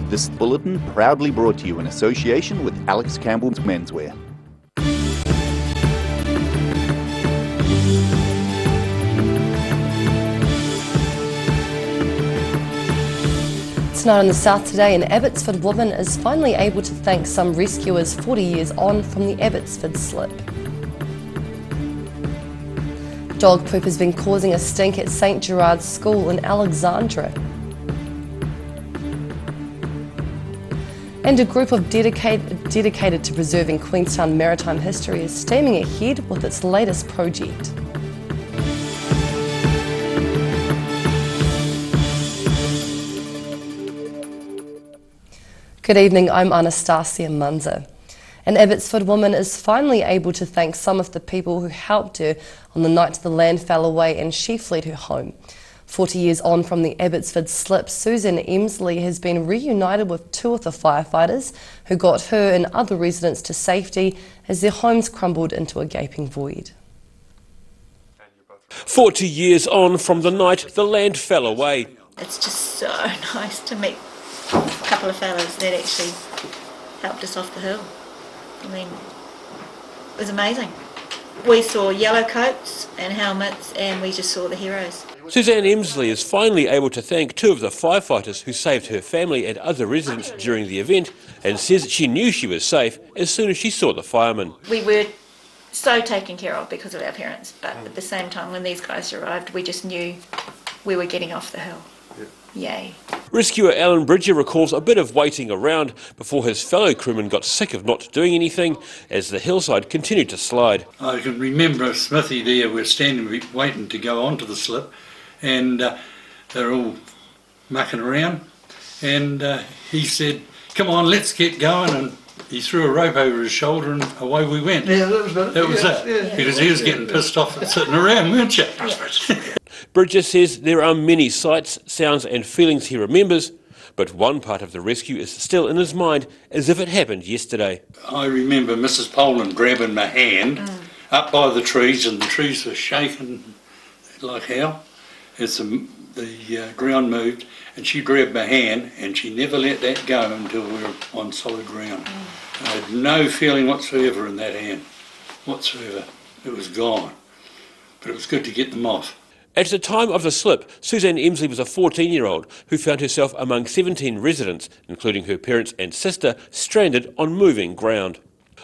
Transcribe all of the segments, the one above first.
This bulletin proudly brought to you in association with Alex Campbell's Menswear. Tonight in the South today, an Abbotsford woman is finally able to thank some rescuers 40 years on from the Abbotsford slip. Dog poop has been causing a stink at St Gerard's School in Alexandra. And a group of dedicated to preserving Queenstown maritime history is steaming ahead with its latest project. Good evening, I'm Anastasia Munzer. An Abbotsford woman is finally able to thank some of the people who helped her on the night the land fell away and she fled her home. 40 years on from the Abbotsford slip, Susan Emsley has been reunited with two of the firefighters who got her and other residents to safety as their homes crumbled into a gaping void. 40 years on from the night the land fell away. It's just so nice to meet a couple of fellas that actually helped us off the hill. I mean, it was amazing. We saw yellow coats and helmets and we just saw the heroes. Suzanne Emsley is finally able to thank two of the firefighters who saved her family and other residents during the event, and says that she knew she was safe as soon as she saw the firemen. We were so taken care of because of our parents, but at the same time when these guys arrived we just knew we were getting off the hill. Yay. Rescuer Alan Bridger recalls a bit of waiting around before his fellow crewmen got sick of not doing anything as the hillside continued to slide. I can remember Smithy there, we're standing waiting to go onto the slip, and they're all mucking around, and he said, "Come on, let's get going," and he threw a rope over his shoulder and away we went. Yeah, that was about it. That was it. Yeah. Because he was getting pissed off sitting around, weren't you? Bridger says there are many sights, sounds and feelings he remembers, but one part of the rescue is still in his mind as if it happened yesterday. I remember Mrs. Poland grabbing my hand up by the trees, and the trees were shaking like hell as the ground moved, and she grabbed my hand and she never let that go until we were on solid ground. I had no feeling whatsoever in that hand, whatsoever. It was gone, but it was good to get them off. At the time of the slip, Suzanne Emsley was a 14-year-old who found herself among 17 residents, including her parents and sister, stranded on moving ground.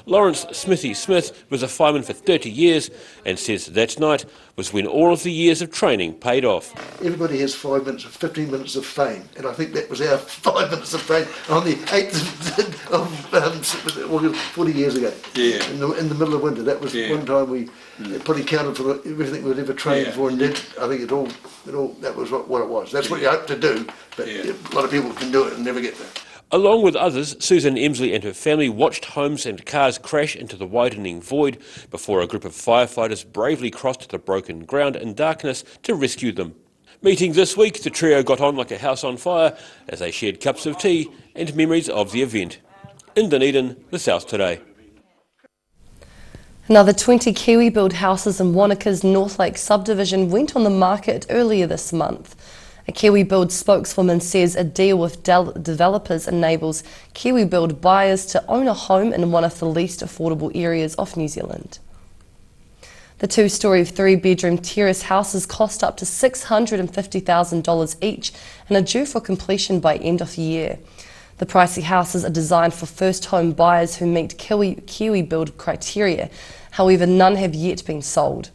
Lawrence Smithy Smith was a fireman for 30 years and says that night was when all of the years of training paid off. Everybody has 5 minutes, 15 minutes of fame, and I think that was our 5 minutes of fame on the 8th of 40 years ago. Yeah. In the middle of winter, that was one time we probably counted for everything we'd ever trained for, and did. I think it all that was what it was. That's what you hope to do, but a lot of people can do it and never get there. Along with others, Susan Emsley and her family watched homes and cars crash into the widening void before a group of firefighters bravely crossed the broken ground in darkness to rescue them. Meeting this week, the trio got on like a house on fire as they shared cups of tea and memories of the event. In Dunedin, the South Today. Another 20 Kiwi-built houses in Wanaka's Northlake subdivision went on the market earlier this month. A Kiwi-Build spokeswoman says a deal with developers enables Kiwi-Build buyers to own a home in one of the least affordable areas of New Zealand. The two-storey, three-bedroom terrace houses cost up to $650,000 each and are due for completion by end of the year. The pricey houses are designed for first home buyers who meet Kiwi-Build criteria, however none have yet been sold.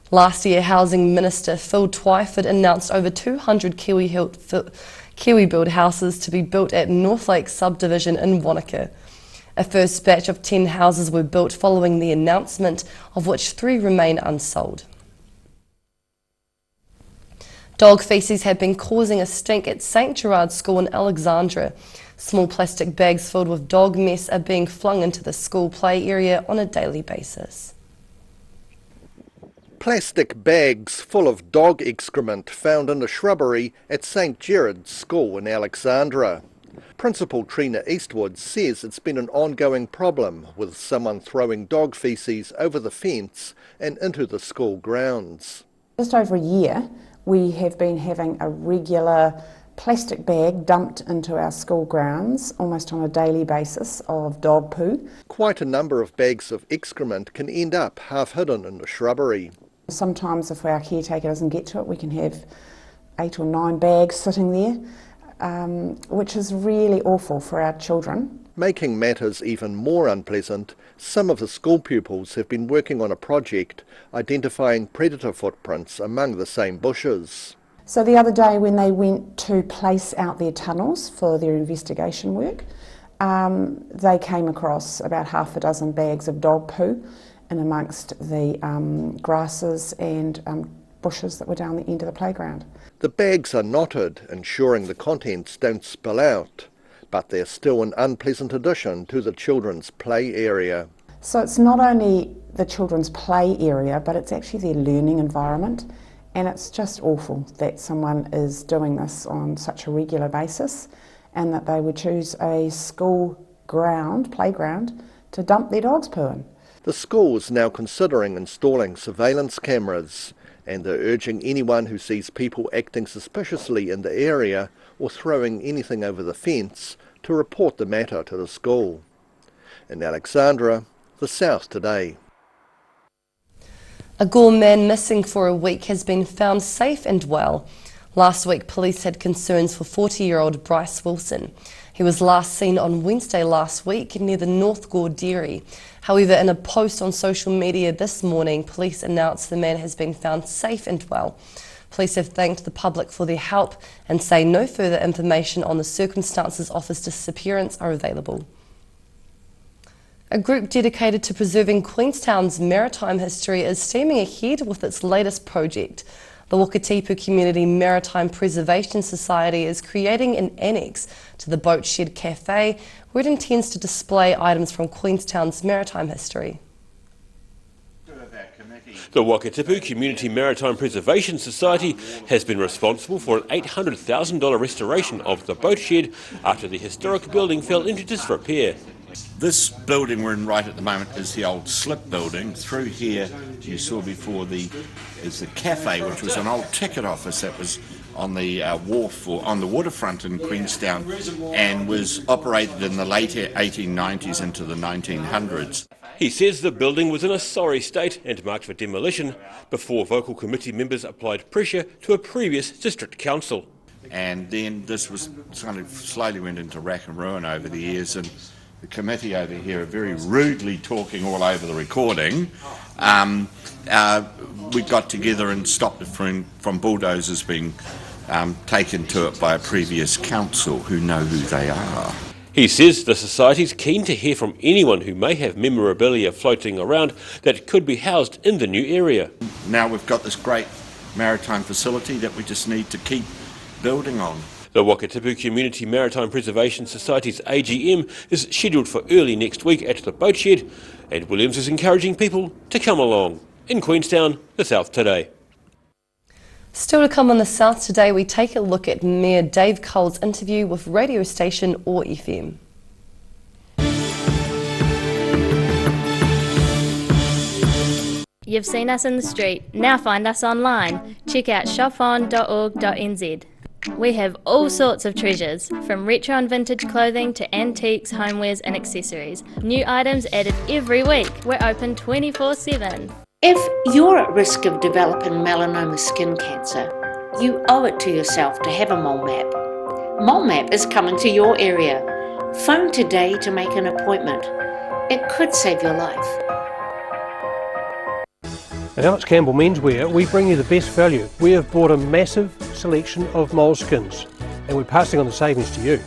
Last year, Housing Minister Phil Twyford announced over 200 Kiwi-Build houses to be built at Northlake subdivision in Wanaka. A first batch of 10 houses were built following the announcement, of which 3 remain unsold. Dog faeces have been causing a stink at St Gerard's School in Alexandra. Small plastic bags filled with dog mess are being flung into the school play area on a daily basis. Plastic bags full of dog excrement found in a shrubbery at St Gerard's School in Alexandra. Principal Trina Eastwood says it's been an ongoing problem with someone throwing dog faeces over the fence and into the school grounds. Just over a year we have been having a regular plastic bag dumped into our school grounds almost on a daily basis of dog poo. Quite a number of bags of excrement can end up half hidden in the shrubbery. Sometimes if our caretaker doesn't get to it, we can have 8 or 9 bags sitting there, which is really awful for our children. Making matters even more unpleasant, some of the school pupils have been working on a project identifying predator footprints among the same bushes. So the other day when they went to place out their tunnels for their investigation work, they came across about half a dozen bags of dog poo in amongst the grasses and bushes that were down the end of the playground. The bags are knotted, ensuring the contents don't spill out, but they're still an unpleasant addition to the children's play area. So it's not only the children's play area, but it's actually their learning environment. And it's just awful that someone is doing this on such a regular basis and that they would choose a school playground, to dump their dog's poo in. The school is now considering installing surveillance cameras, and they're urging anyone who sees people acting suspiciously in the area or throwing anything over the fence to report the matter to the school. In Alexandra, the South Today. A Gore man missing for a week has been found safe and well. Last week, police had concerns for 40-year-old Bryce Wilson. He was last seen on Wednesday last week near the North Gore Dairy. However, in a post on social media this morning, police announced the man has been found safe and well. Police have thanked the public for their help and say no further information on the circumstances of his disappearance are available. A group dedicated to preserving Queenstown's maritime history is steaming ahead with its latest project. The Wakatipu Community Maritime Preservation Society is creating an annex to the Boat Shed Cafe where it intends to display items from Queenstown's maritime history. The Wakatipu Community Maritime Preservation Society has been responsible for an $800,000 restoration of the boat shed after the historic building fell into disrepair. This building we're in right at the moment is the old slip building. Through here you saw before is the cafe, which was an old ticket office that was on the wharf or on the waterfront in Queenstown and was operated in the late 1890s into the 1900s. He says the building was in a sorry state and marked for demolition before vocal committee members applied pressure to a previous district council. And then this was kind of slowly went into rack and ruin over the years, and the committee over here are very rudely talking all over the recording. We got together and stopped it from bulldozers being taken to it by a previous council who know who they are. He says the Society's keen to hear from anyone who may have memorabilia floating around that could be housed in the new area. Now we've got this great maritime facility that we just need to keep building on. The Wakatipu Community Maritime Preservation Society's AGM is scheduled for early next week at the Boat Shed, and Williams is encouraging people to come along. In Queenstown, the South Today. Still to come on the South Today, we take a look at Mayor Dave Cole's interview with radio station OAR FM. You've seen us in the street, now find us online. Check out shopon.org.nz. We have all sorts of treasures, from retro and vintage clothing to antiques, homewares and accessories. New items added every week. We're open 24/7. If you're at risk of developing melanoma skin cancer, you owe it to yourself to have a mole map. Mole Map is coming to your area. Phone today to make an appointment. It could save your life. At Alex Campbell Menswear, we bring you the best value. We have bought a massive selection of moleskins and we're passing on the savings to you.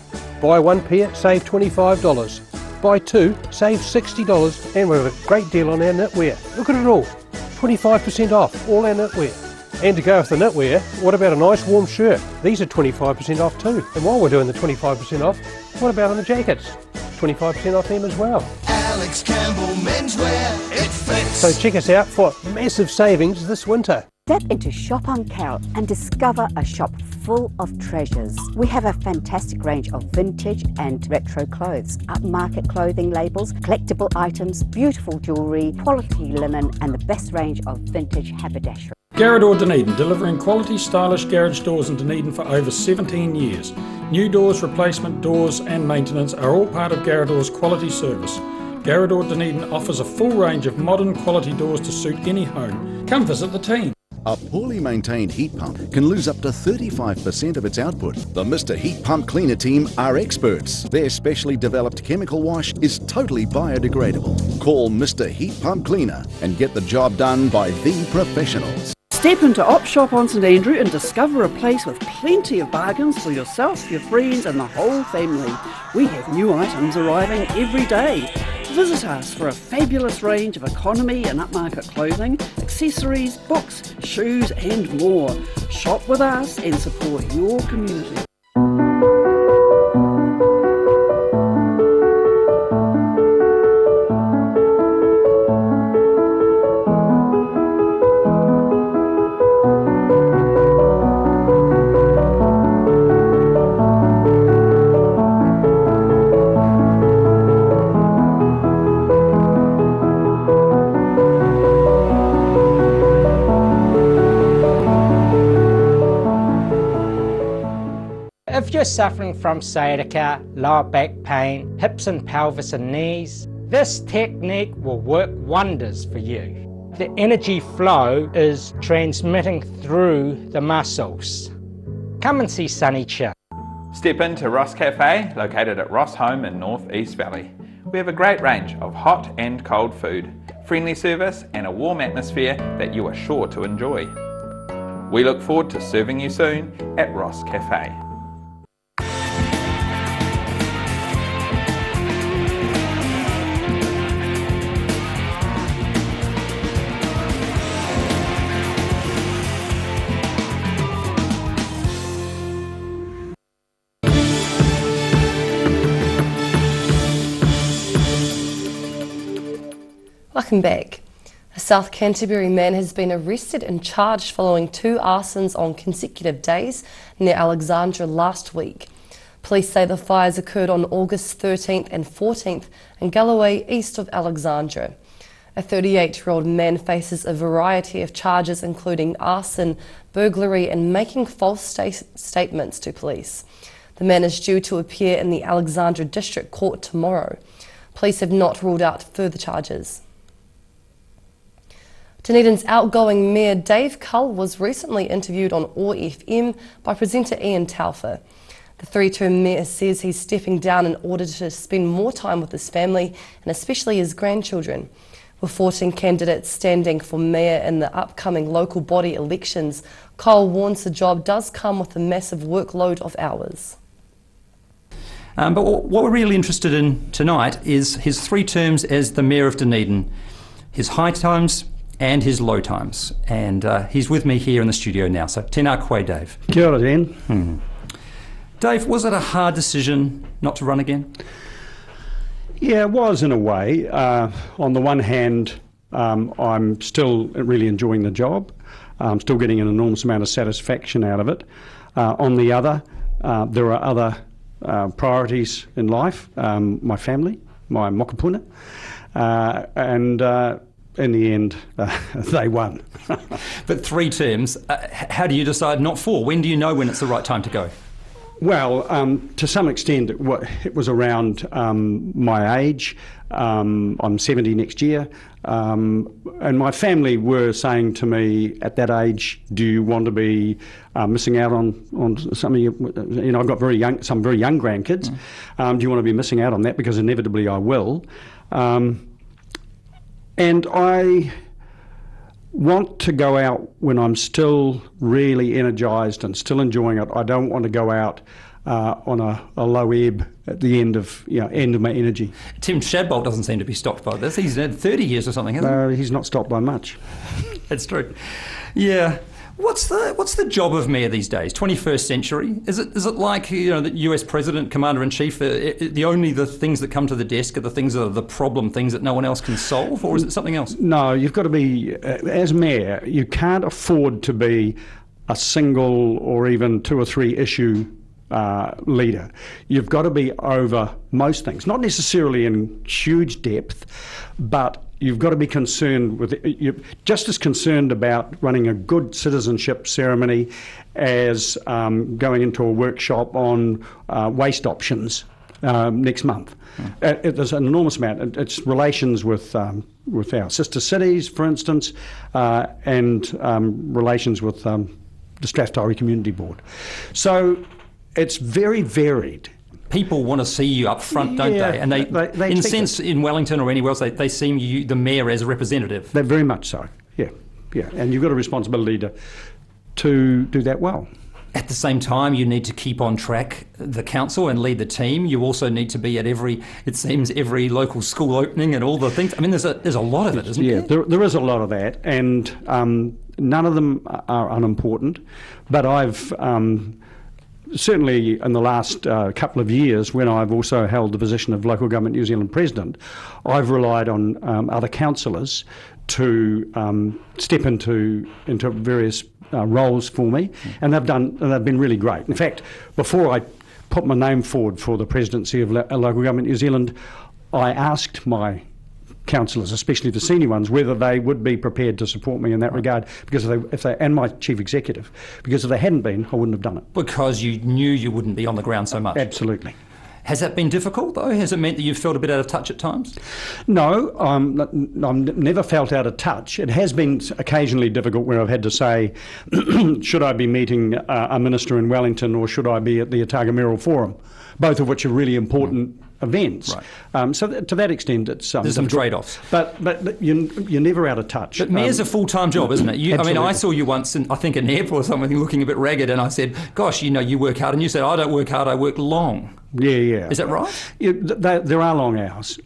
Buy one pair, save $25. Buy two, save $60, and we've got a great deal on our knitwear. Look at it all, 25% off all our knitwear. And to go with the knitwear, what about a nice warm shirt? These are 25% off too. And while we're doing the 25% off, what about on the jackets? 25% off them as well. Alex Campbell Menswear, it fits. So check us out for massive savings this winter. Step into Shop on Carol and discover a shop full of treasures. We have a fantastic range of vintage and retro clothes, upmarket clothing labels, collectible items, beautiful jewellery, quality linen and the best range of vintage haberdashery. Garrador Dunedin, delivering quality, stylish garage doors in Dunedin for over 17 years. New doors, replacement doors and maintenance are all part of Garrador's quality service. Garrador Dunedin offers a full range of modern quality doors to suit any home. Come visit the team. A poorly maintained heat pump can lose up to 35% of its output. The Mr. Heat Pump Cleaner team are experts. Their specially developed chemical wash is totally biodegradable. Call Mr. Heat Pump Cleaner and get the job done by the professionals. Step into Op Shop on St Andrew and discover a place with plenty of bargains for yourself, your friends and the whole family. We have new items arriving every day. Visit us for a fabulous range of economy and upmarket clothing, accessories, books, shoes and more. Shop with us and support your community. If you're suffering from sciatica, lower back pain, hips and pelvis and knees, this technique will work wonders for you. The energy flow is transmitting through the muscles. Come and see Sunny Chin. Step into Ross Cafe, located at Ross Home in North East Valley. We have a great range of hot and cold food, friendly service and a warm atmosphere that you are sure to enjoy. We look forward to serving you soon at Ross Cafe. Welcome back. A South Canterbury man has been arrested and charged following 2 arsons on consecutive days near Alexandra last week. Police say the fires occurred on August 13th and 14th in Galloway, east of Alexandra. A 38-year-old man faces a variety of charges including arson, burglary and making false statements to police. The man is due to appear in the Alexandra District Court tomorrow. Police have not ruled out further charges. Dunedin's outgoing Mayor Dave Cull was recently interviewed on OAR FM by presenter Ian Telfer. The 3-term mayor says he's stepping down in order to spend more time with his family and especially his grandchildren. With 14 candidates standing for mayor in the upcoming local body elections, Cull warns the job does come with a massive workload of hours. But what we're really interested in tonight is his 3 terms as the Mayor of Dunedin, his high times and his low times. And he's with me here in the studio now. So tēnā koe, Dave. Kia ora, Dan. Dave, was it a hard decision not to run again? Yeah, it was in a way. On the one hand, I'm still really enjoying the job. I'm still getting an enormous amount of satisfaction out of it. On the other, there are other priorities in life, my family, my mokopuna, and in the end, they won. But 3 terms, how do you decide not 4? When do you know when it's the right time to go? Well, to some extent, it was around my age. I'm 70 next year. And my family were saying to me at that age, do you want to be missing out on some of your, I've got some very young grandkids. Do you want to be missing out on that? Because inevitably I will. And I want to go out when I'm still really energised and still enjoying it. I don't want to go out on a low ebb at the end of my energy. Tim Shadbolt doesn't seem to be stopped by this. He's had 30 years or something, hasn't he? No, he's not stopped by much. That's true. Yeah. What's the job of mayor these days? 21st century? Is it like the US president, commander-in-chief? The things that come to the desk are the things that are the problem things that no one else can solve, or is it something else? No, you've got to be as mayor. You can't afford to be a single or even 2 or 3 issue leader. You've got to be over most things, not necessarily in huge depth, but you've got to be concerned with you're just as concerned about running a good citizenship ceremony as going into a workshop on waste options next month. There's an enormous amount. It's relations with our sister cities, for instance, and relations with the Strathtorrey Community Board. So it's very varied. People want to see you up front, don't they? And they in a sense, in Wellington or anywhere else, they see you, the mayor, as a representative. They're very much so. Yeah. And you've got a responsibility to do that well. At the same time, you need to keep on track the council and lead the team. You also need to be at every local school opening and all the things. I mean, there's a lot of it, isn't there? Yeah, there is a lot of that, and none of them are unimportant. But I've certainly in the last couple of years, when I've also held the position of Local Government New Zealand President, I've relied on other councillors to step into various roles for me, and they've been really great. In fact, before I put my name forward for the presidency of Local Government New Zealand, I asked my councillors, especially the senior ones, whether they would be prepared to support me in that regard, because if they and my chief executive, because if they hadn't been, I wouldn't have done it. Because you knew you wouldn't be on the ground so much. Absolutely. Has that been difficult, though? Has it meant that you've felt a bit out of touch at times? No, I've never felt out of touch. It has been occasionally difficult where I've had to say, should I be meeting a minister in Wellington or should I be at the Otago Mayoral Forum, both of which are really important events. Right. So to that extent, it's there's some trade-offs. But you're never out of touch. But mayor's a full-time job, isn't it? I mean, I saw you once, I think in an airport or something, looking a bit ragged, and I said, gosh, you work hard. And you said, I don't work hard, I work long. Yeah. Is that right? There are long hours.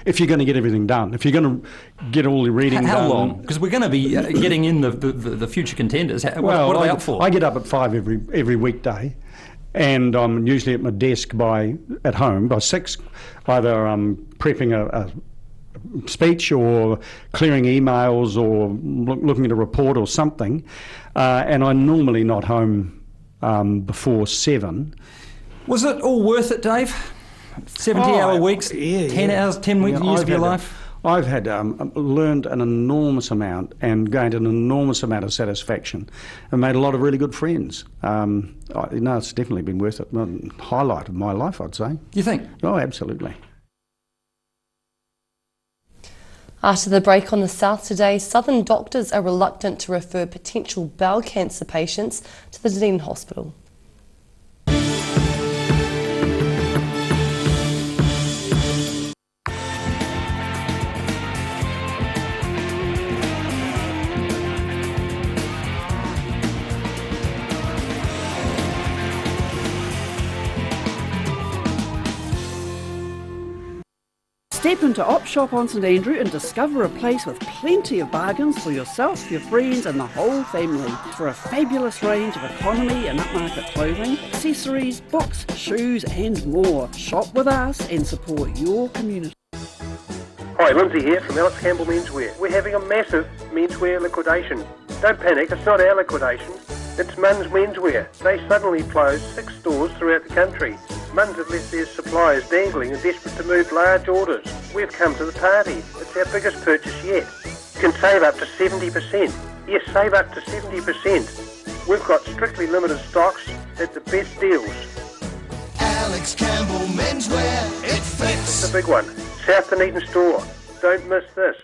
If you're going to get everything done, if you're going to get all the reading done. How long? Because we're going to be getting in the future contenders. What are they up for? I get up at 5 every weekday, and I'm usually at my desk at home by 6, either prepping a speech or clearing emails or looking at a report or something, and I'm normally not home before 7. Was it all worth it, Dave? 70-hour weeks, 10 hours, 10 years of your life? I've had learned an enormous amount and gained an enormous amount of satisfaction and made a lot of really good friends. It's definitely been worth it. Highlight of my life, I'd say. You think? Oh, absolutely. After the break on the South today, Southern doctors are reluctant to refer potential bowel cancer patients to the Dunedin Hospital. Step into Op Shop on St Andrew and discover a place with plenty of bargains for yourself, your friends and the whole family. For a fabulous range of economy and upmarket clothing, accessories, books, shoes and more. Shop with us and support your community. Hi, Lindsay here from Alex Campbell Menswear. We're having a massive menswear liquidation. Don't panic, it's not our liquidation, it's Munns Menswear. They suddenly closed 6 stores throughout the country. Munns have left their suppliers dangling and desperate to move large orders. We've come to the party. It's our biggest purchase yet. You can save up to 70%. Yes, save up to 70%. We've got strictly limited stocks at the best deals. Alex Campbell Menswear, it fits. It's a big one. South Dunedin store. Don't miss this.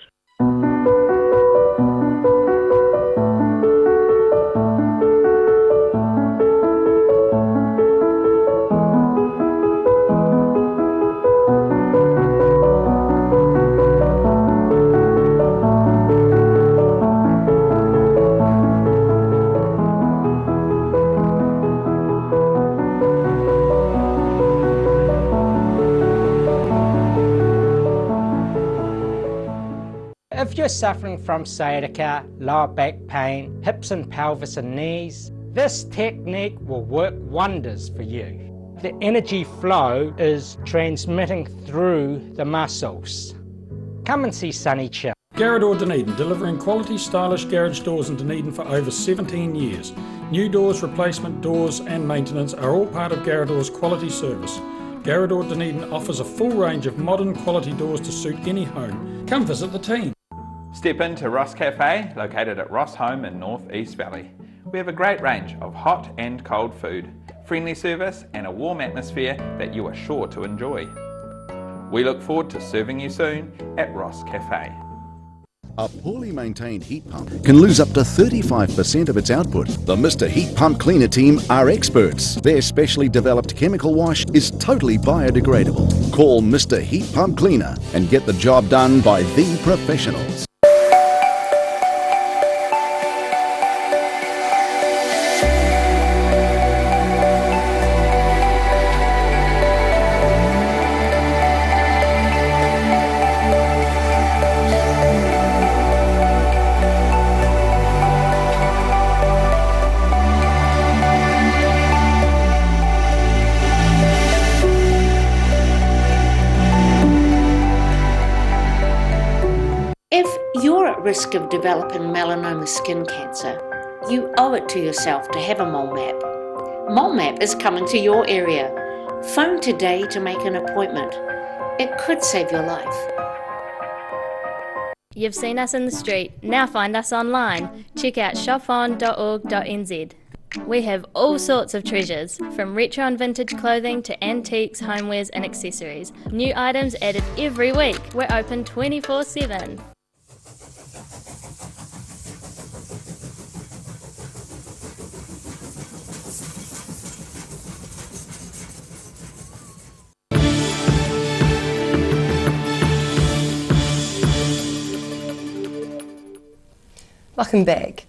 If you're suffering from sciatica, lower back pain, hips and pelvis and knees, this technique will work wonders for you. The energy flow is transmitting through the muscles. Come and see Sunny Chill. Garrador Dunedin, delivering quality, stylish garage doors in Dunedin for over 17 years. New doors, replacement doors and maintenance are all part of Garrador's quality service. Garrador Dunedin offers a full range of modern quality doors to suit any home. Come visit the team. Step into Ross Cafe, located at Ross Home in North East Valley. We have a great range of hot and cold food, friendly service and a warm atmosphere that you are sure to enjoy. We look forward to serving you soon at Ross Cafe. A poorly maintained heat pump can lose up to 35% of its output. The Mr. Heat Pump Cleaner team are experts. Their specially developed chemical wash is totally biodegradable. Call Mr. Heat Pump Cleaner and get the job done by the professionals. Risk of developing melanoma skin cancer, you owe it to yourself to have a mole map. Mole map is coming to your area. Phone today to make an appointment. It could save your life. You've seen us in the street, now find us online. Check out shopon.org.nz. We have all sorts of treasures, from retro and vintage clothing to antiques, homewares and accessories. New items added every week. We're open 24/7. Welcome back.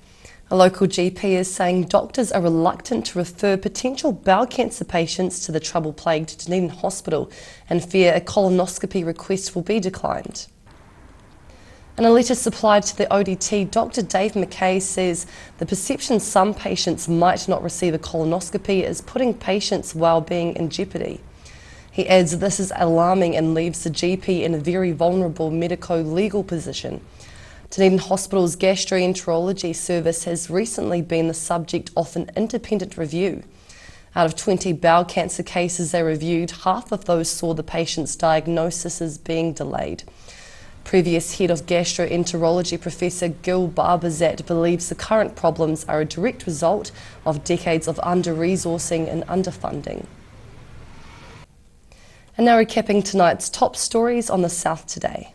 A local GP is saying doctors are reluctant to refer potential bowel cancer patients to the trouble-plagued Dunedin Hospital and fear a colonoscopy request will be declined. In a letter supplied to the ODT, Dr Dave McKay says the perception some patients might not receive a colonoscopy is putting patients' well-being in jeopardy. He adds that this is alarming and leaves the GP in a very vulnerable medico-legal position. Dunedin Hospital's gastroenterology service has recently been the subject of an independent review. Out of 20 bowel cancer cases they reviewed, half of those saw the patient's diagnosis as being delayed. Previous head of gastroenterology Professor Gil Barbazat believes the current problems are a direct result of decades of under-resourcing and underfunding. And now recapping tonight's top stories on the South today.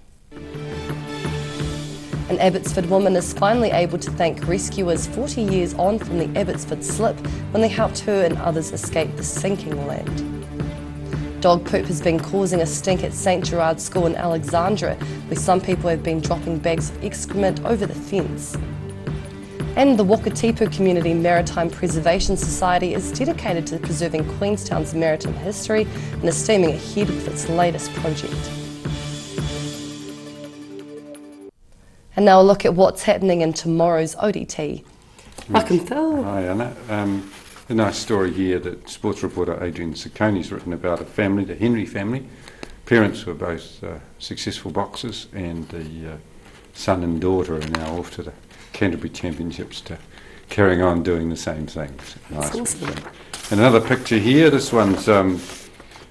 An Abbotsford woman is finally able to thank rescuers 40 years on from the Abbotsford slip when they helped her and others escape the sinking land. Dog poop has been causing a stink at St Gerard's School in Alexandra, where some people have been dropping bags of excrement over the fence. And the Wakatipu Community Maritime Preservation Society is dedicated to preserving Queenstown's maritime history and is steaming ahead with its latest project. And now a look at what's happening in tomorrow's ODT. Welcome, Phil. Hi, Anna. A nice story here that sports reporter Adrian Cicconi's written about a family, the Henry family. Parents were both successful boxers, and the son and daughter are now off to the Canterbury Championships to carrying on doing the same things. Nice. Awesome. And another picture here, this one's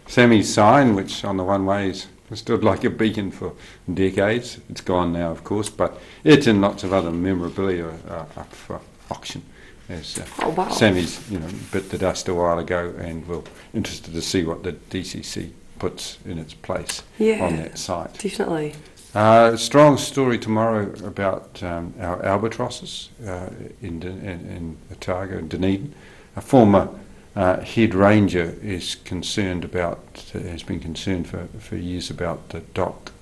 Sammy's sign, which on the one way is stood like a beacon for decades. It's gone now, of course, but it and lots of other memorabilia are up for auction. As wow. Sammy's, bit the dust a while ago, and we're interested to see what the DCC puts in its place on that site. Definitely. Strong story tomorrow about our albatrosses in Otago and Dunedin. A former head ranger is concerned has been concerned for years about the dock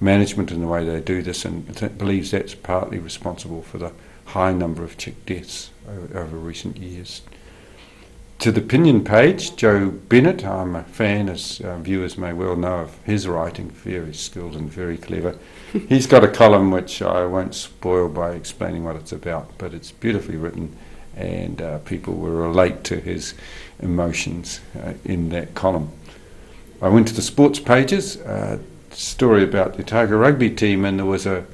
management and the way they do this, and believes that's partly responsible for the high number of chick deaths over recent years. To the opinion page, Joe Bennett, I'm a fan, as viewers may well know of his writing, very skilled and very clever. He's got a column which I won't spoil by explaining what it's about, but it's beautifully written, and people will relate to his emotions in that column. I went to the sports pages, story about the Otago rugby team, and there was the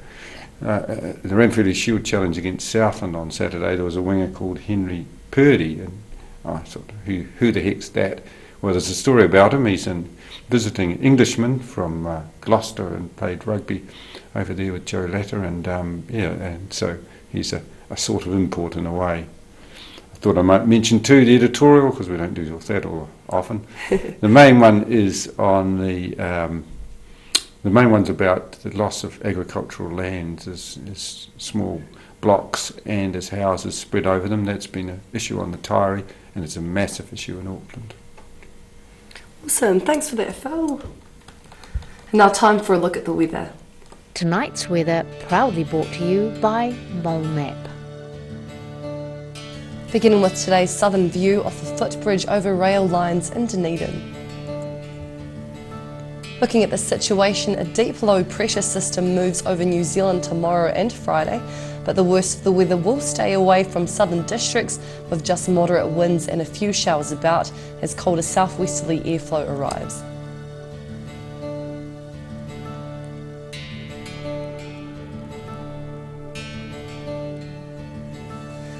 Ranfurly Shield Challenge against Southland on Saturday. There was a winger called Henry Purdy, and I thought, who the heck's that? well, there's a story about him. He's a visiting Englishman from Gloucester and played rugby over there with Joe Latter, and and so he's a sort of import in a way. I thought I might mention too the editorial, because we don't do that all often. The main one is on the main one's about the loss of agricultural lands as small blocks and as houses spread over them. That's been an issue on the Taieri, and it's a massive issue in Auckland. Awesome, thanks for that, Phil. And now time for a look at the weather. Tonight's weather proudly brought to you by MoleMap. Beginning with today's southern view of the footbridge over rail lines in Dunedin. Looking at the situation, a deep low pressure system moves over New Zealand tomorrow and Friday, but the worst of the weather will stay away from southern districts with just moderate winds and a few showers about as colder southwesterly airflow arrives.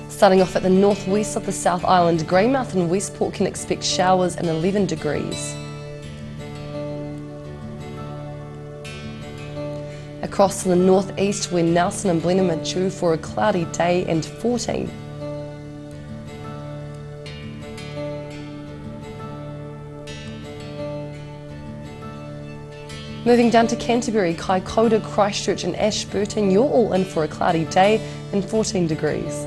Starting off at the northwest of the South Island, Greymouth and Westport can expect showers and 11 degrees. Across to the northeast, where Nelson and Blenheim are due for a cloudy day and 14. Moving down to Canterbury, Kaikoura, Christchurch and Ashburton, you're all in for a cloudy day and 14 degrees.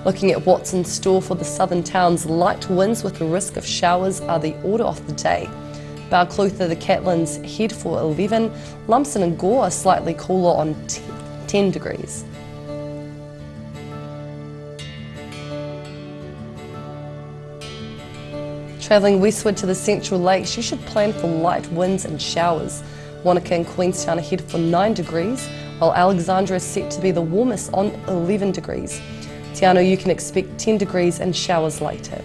Looking at what's in store for the southern towns, light winds with the risk of showers are the order of the day. Balclutha, the Catlins head for 11, Lumsden and Gore are slightly cooler on 10 degrees. Travelling westward to the Central Lakes, you should plan for light winds and showers. Wanaka and Queenstown are head for 9 degrees, while Alexandra is set to be the warmest on 11 degrees. Te Anau, you can expect 10 degrees and showers later.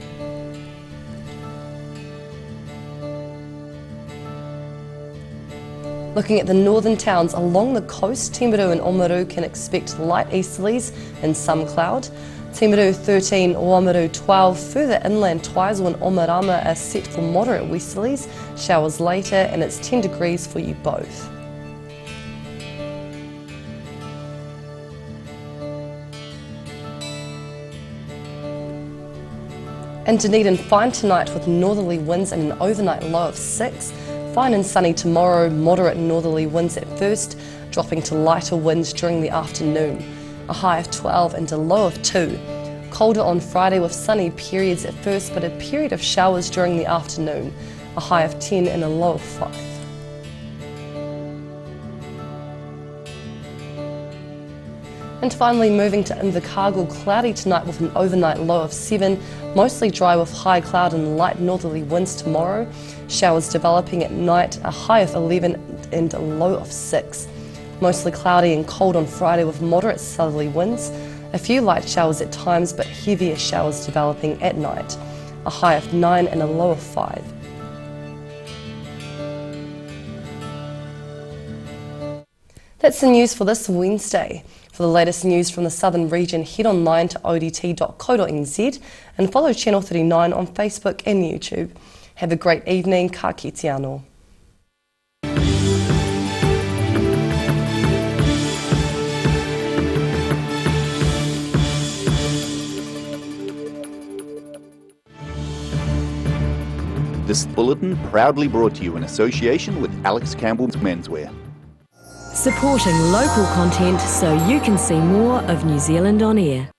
Looking at the northern towns along the coast, Timaru and Oamaru can expect light easterlies and some cloud. Timaru 13, Oamaru 12, further inland Twizel and Omarama are set for moderate westerlies, showers later, and it's 10 degrees for you both. In Dunedin, fine tonight with northerly winds and an overnight low of 6. Fine and sunny tomorrow, moderate northerly winds at first, dropping to lighter winds during the afternoon. A high of 12 and a low of 2. Colder on Friday with sunny periods at first, but a period of showers during the afternoon. A high of 10 and a low of 5. And finally moving to Invercargill, cloudy tonight with an overnight low of 7, mostly dry with high cloud and light northerly winds tomorrow. Showers developing at night, a high of 11 and a low of 6. Mostly cloudy and cold on Friday with moderate southerly winds. A few light showers at times, but heavier showers developing at night. A high of 9 and a low of 5. That's the news for this Wednesday. For the latest news from the southern region, head online to odt.co.nz and follow Channel 39 on Facebook and YouTube. Have a great evening. Ka kite anō. This bulletin proudly brought to you in association with Alex Campbell's Menswear. Supporting local content so you can see more of New Zealand on air.